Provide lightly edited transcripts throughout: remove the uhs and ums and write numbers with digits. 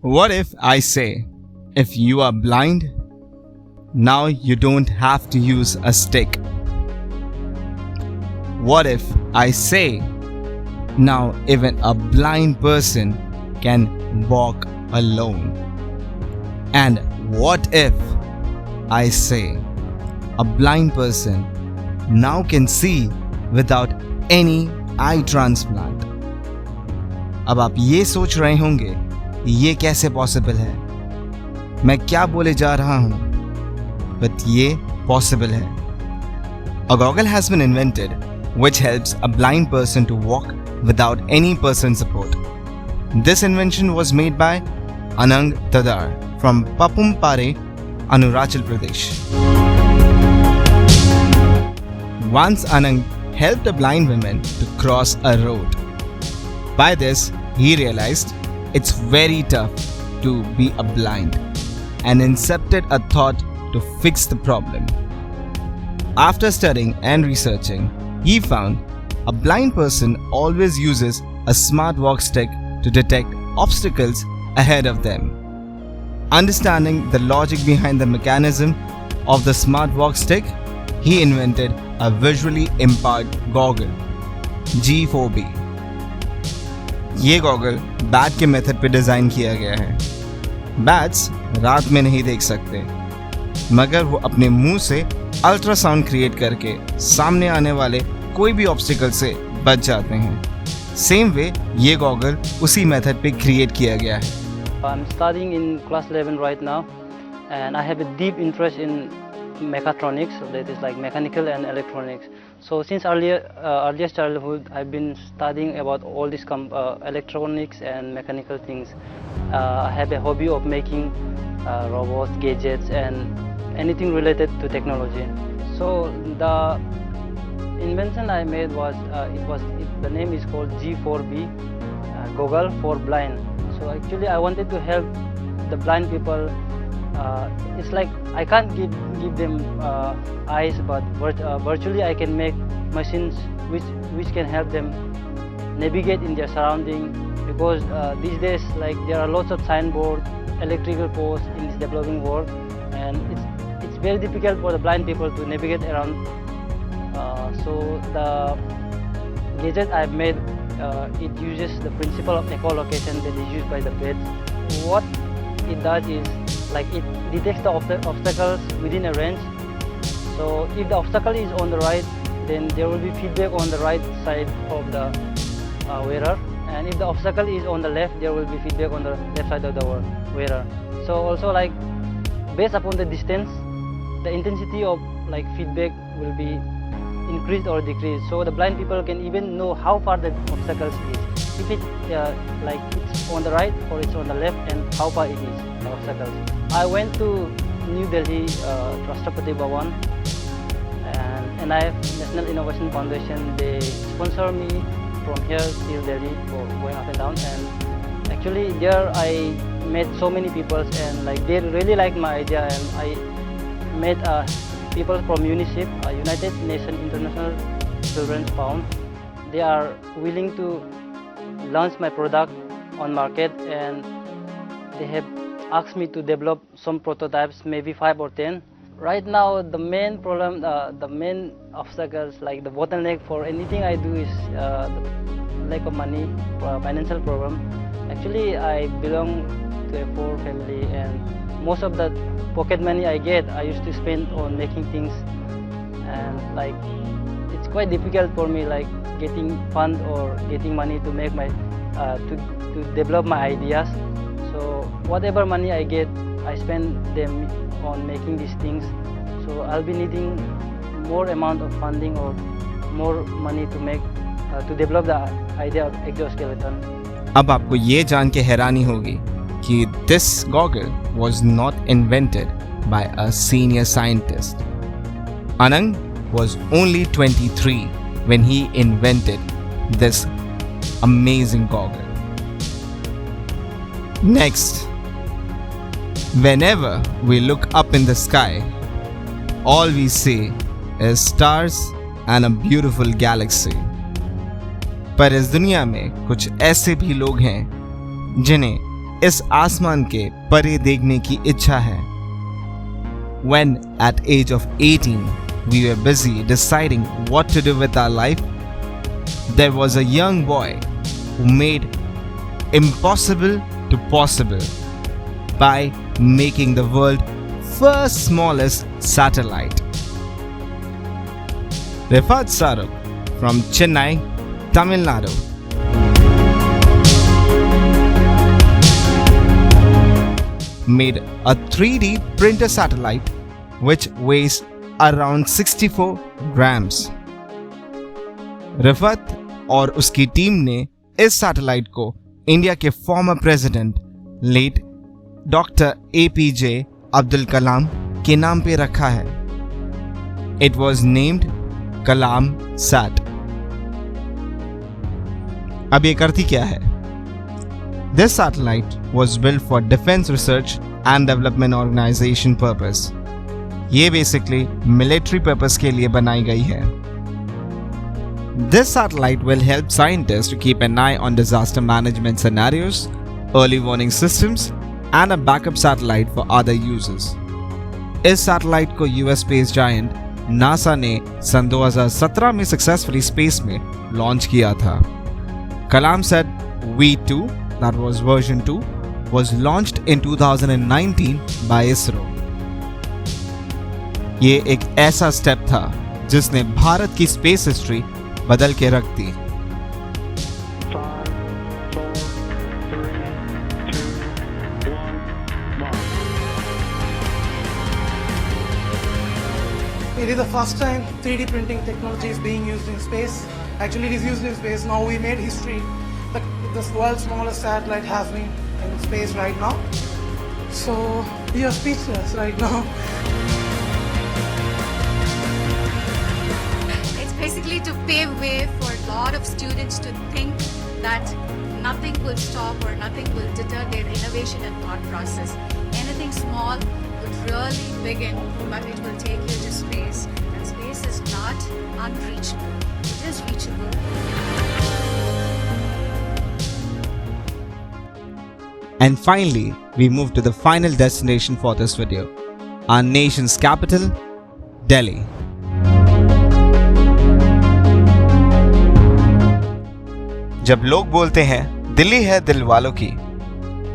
What if I say, if you are blind, now you don't have to use a stick? What if I say, now even a blind person can walk alone? And what if I say, a blind person now can see without any eye transplant? अब आप ये सोच रहे होंगे ये कैसे possible है, मैं क्या बोले जा रहा हूं, बट ये पॉसिबल है. A goggle has been invented which helps a blind person to walk without any person support. This invention was made by Anang Tadar from Papumpare, Arunachal Pradesh. Once Anang helped a blind woman to cross a road. By this, he realized it's very tough to be a blind and incepted a thought to fix the problem. After studying and researching, he found a blind person always uses a smart walk stick to detect obstacles ahead of them. Understanding the logic behind the mechanism of the smart walk stick, he invented a visually impaired goggle, G4B. ये goggle bat के method पे design किया गया है. Bats रात में नहीं देख सकते, मगर वो अपने मुंह से अल्ट्रासाउंड क्रिएट करके सामने आने वाले कोई भी ऑब्स्टिकल से बच जाते हैं. सेम वे ये गॉगल उसी मेथड पे क्रिएट किया गया है. I'm studying in class 11 right now, and I have a deep interest in mechatronics, that is like mechanical and electronics. So since earliest childhood, I've been studying about all these electronics and mechanical things. I have a hobby of making robots, gadgets, and anything related to technology. So the invention I made was the name is called G4B, goggle for blind. So actually I wanted to help the blind people. It's like I can't give them eyes, but virtually I can make machines which can help them navigate in their surrounding, because these days like there are lots of signboard, electrical posts in this developing world, and it's very difficult for the blind people to navigate around. So the gadget I've made, it uses the principle of echolocation that is used by the bats. What it does is like it detects the obstacles within a range. So if the obstacle is on the right, then there will be feedback on the right side of the wearer, and if the obstacle is on the left, there will be feedback on the left side of the wearer. So also like based upon the distance, the intensity of like feedback will be increased or decreased. So the blind people can even know how far the obstacles is, if it like it's on the right or it's on the left, and how far it is, the obstacles. I went to New Delhi, Rashtrapati Bhavan, and NIF, National Innovation Foundation, they sponsor me from here till Delhi for going up and down. And actually there I met so many people, and like they really liked my idea, and I met people from UNICEF, United Nations International Children's Fund. They are willing to launch my product on market, and they have asked me to develop some prototypes, maybe 5 or 10. Right now the main problem, the main obstacles, like the bottleneck for anything I do is the lack of money, financial problem. Actually I belong to a poor family, and most of the pocket money I get I used to spend on making things, and like it's quite difficult for me like getting fund or getting money to make my to develop my ideas. So whatever money I get, I spend them on making these things. So I'll be needing more amount of funding or more money to make to develop the idea of exoskeleton. अब आपको ये जान के हैरानी होगी कि this goggle was not invented by a senior scientist. Anang was only 23 when he invented this amazing goggle. Next, whenever we look up in the sky, all we see is stars and a beautiful galaxy. पर इस दुनिया में कुछ ऐसे भी लोग हैं जिन्हें इस आसमान के परे देखने की इच्छा है। When at age of 18 we were busy deciding what to do with our life, there was a young boy who made impossible to possible by making the world's first smallest satellite. Rifat Saruk from Chennai, Tamil Nadu. Made a 3D printer satellite which weighs around 64 grams. Rifat और उसकी team ने इस satellite को India के former president late doctor APJ Abdul Kalam के नाम पे रखा है। It was named Kalam sat. अब ये करती क्या है? This satellite was built for defense research and development organization purpose. ये basically military purpose के लिए बनाई गई है। This satellite will help scientists to keep an eye on disaster management scenarios, early warning systems, and a backup satellite for other users. इस satellite को US space giant NASA ने सन 2017 में successfully space में लॉन्च किया था। कलाम set V2, that was version 2, was launched in 2019 by ISRO. ये एक ऐसा स्टेप था जिसने भारत की स्पेस हिस्ट्री बदल के रख दी। It is the first time 3D printing technology is being used in space. Actually, it is used in space. Now we made history. The world's smallest satellite has been in space right now. So we are speechless right now. It's basically to pave way for a lot of students to think that nothing will stop or nothing will deter their innovation and thought process. Anything small would really begin, but it will take you to space. And space is not unreachable. It is reachable. And finally, we move to the final destination for this video, our nation's capital, Delhi. जब लोग बोलते हैं दिल्ली है दिल वालों की,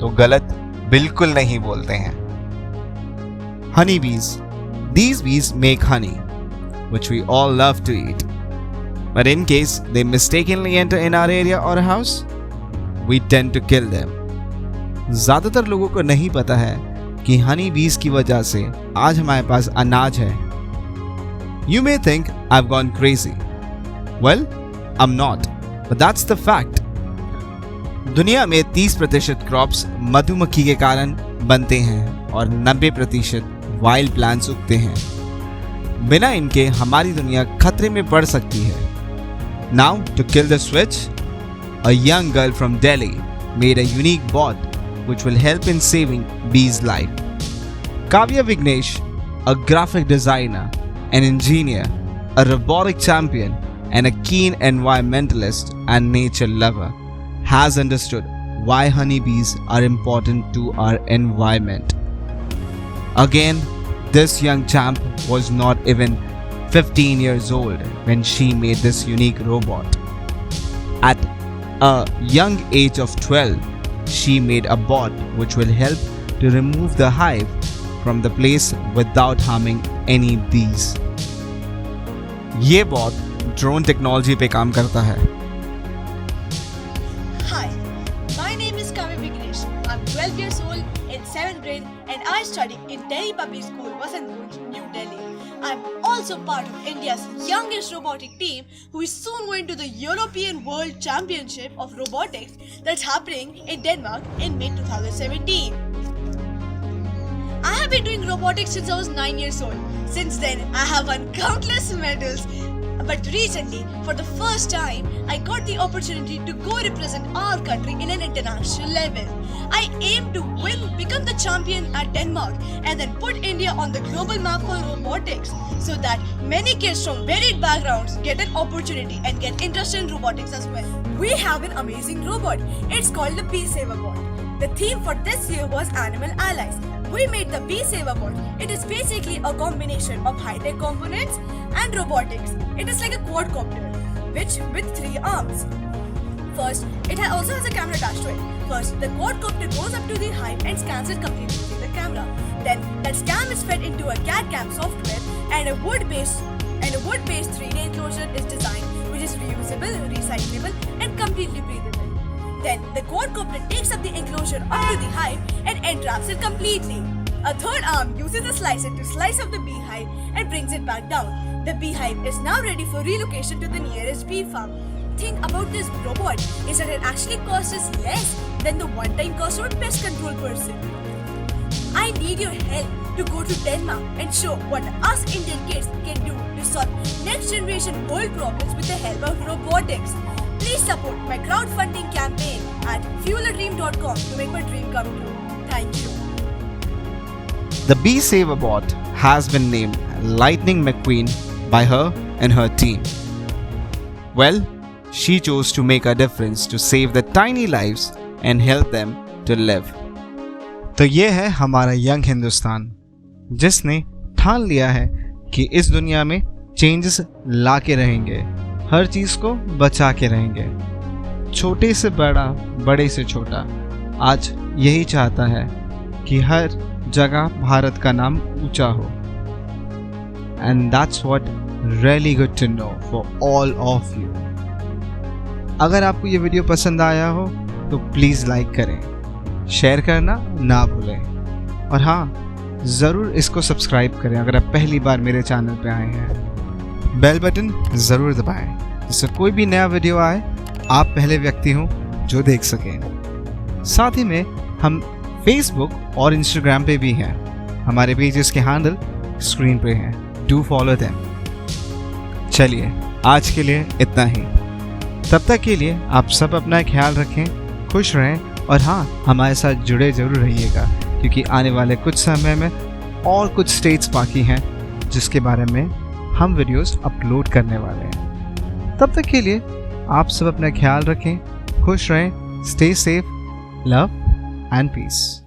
तो गलत बिल्कुल नहीं बोलते हैं। Honeybees. These bees make honey, which we all love to eat. But in case they mistakenly enter in our area or house, we tend to kill them. ज्यादातर लोगों को नहीं पता है कि हनी बीज की वजह से आज हमारे पास अनाज है। You may think I've gone crazy. Well, I'm not, but that's the fact. दुनिया में 30% क्रॉप्स मधुमक्खी के कारण बनते हैं और 90% वाइल्ड प्लांट्स उगते हैं। बिना इनके हमारी दुनिया खतरे में पड़ सकती है। Now, to kill the switch, a young girl from Delhi made a unique bot which will help in saving bees' life. Kavya Vignesh, a graphic designer, an engineer, a robotic champion, and a keen environmentalist and nature lover, has understood why honeybees are important to our environment. Again, this young champ was not even 15 years old when she made this unique robot. At a young age of 12, she made a bot which will help to remove the hive from the place without harming any bees. ये bot drone technology पे काम करता है। Hi, my name is Kavya Vignesh. I'm 12 years old in 7th grade and I study in Delhi Public School, Vasant Kunj, New Delhi. I'm also part of India's youngest robotic team who is soon going to the European World Championship of Robotics that's happening in Denmark in May 2017. I have been doing robotics since I was 9 years old. Since then, I have won countless medals. But recently, for the first time, I got the opportunity to go represent our country in an international level. I aim to become the champion at Denmark and then put India on the global map for robotics so that many kids from varied backgrounds get an opportunity and get interested in robotics as well. we have an amazing robot. It's called the Bee Saver Bot. The theme for this year was Animal Allies. We made the Bee Saver Bot. It is basically a combination of high-tech components and robotics. It is like a quadcopter, which with 3 arms. First, it also has a camera attached to it. First, the quadcopter goes up to the hive and scans it completely using the camera. Then, that scan is fed into a CAD/CAM software, and a wood-based 3D enclosure is designed, which is reusable, recyclable, and completely breathable. Then, the quadcopter takes up the enclosure up to the hive and entraps it completely. A third arm uses a slicer to slice up the beehive and brings it back down. The beehive is now ready for relocation to the nearest bee farm. Thing about this robot is that it actually costs us less than the one-time cost of a pest control person. I need your help to go to Denmark and show what us Indian kids can do to solve next generation world problems with the help of robotics. Please support my crowdfunding campaign at fueladream.com to make my dream come true. Thank you. The Bee Saver Bot has been named Lightning McQueen by her and her team. Well, she chose to make a difference to save the tiny lives and help them to live. तो ये है हमारा young Hindustan जिसने ठान लिया है कि इस दुनिया में चेंजेस ला के रहेंगे, हर चीज़ को बचा के रहेंगे। छोटे से बड़ा, बड़े से छोटा आज यही चाहता है कि हर जगह भारत का नाम ऊंचा हो। And that's what really good to know for all of you. अगर आपको ये वीडियो पसंद आया हो तो प्लीज़ लाइक करें, शेयर करना ना भूलें और हाँ, ज़रूर इसको सब्सक्राइब करें अगर आप पहली बार मेरे चैनल पे आए हैं। बेल बटन ज़रूर दबाएं जिससे कोई भी नया वीडियो आए आप पहले व्यक्ति हों जो देख सकें। साथ ही में हम फेसबुक और इंस्टाग्राम पे भी हैं। हमारे पेजेस के हैंडल स्क्रीन पे हैं। Do follow them. चलिए आज के लिए इतना ही। तब तक के लिए आप सब अपना ख्याल रखें, खुश रहें और हाँ, हमारे साथ जुड़े ज़रूर रहिएगा क्योंकि आने वाले कुछ समय में और कुछ स्टेट्स बाकी हैं जिसके बारे में हम वीडियोस अपलोड करने वाले हैं। तब तक के लिए आप सब अपना ख्याल रखें, खुश रहें, stay safe, love and piece.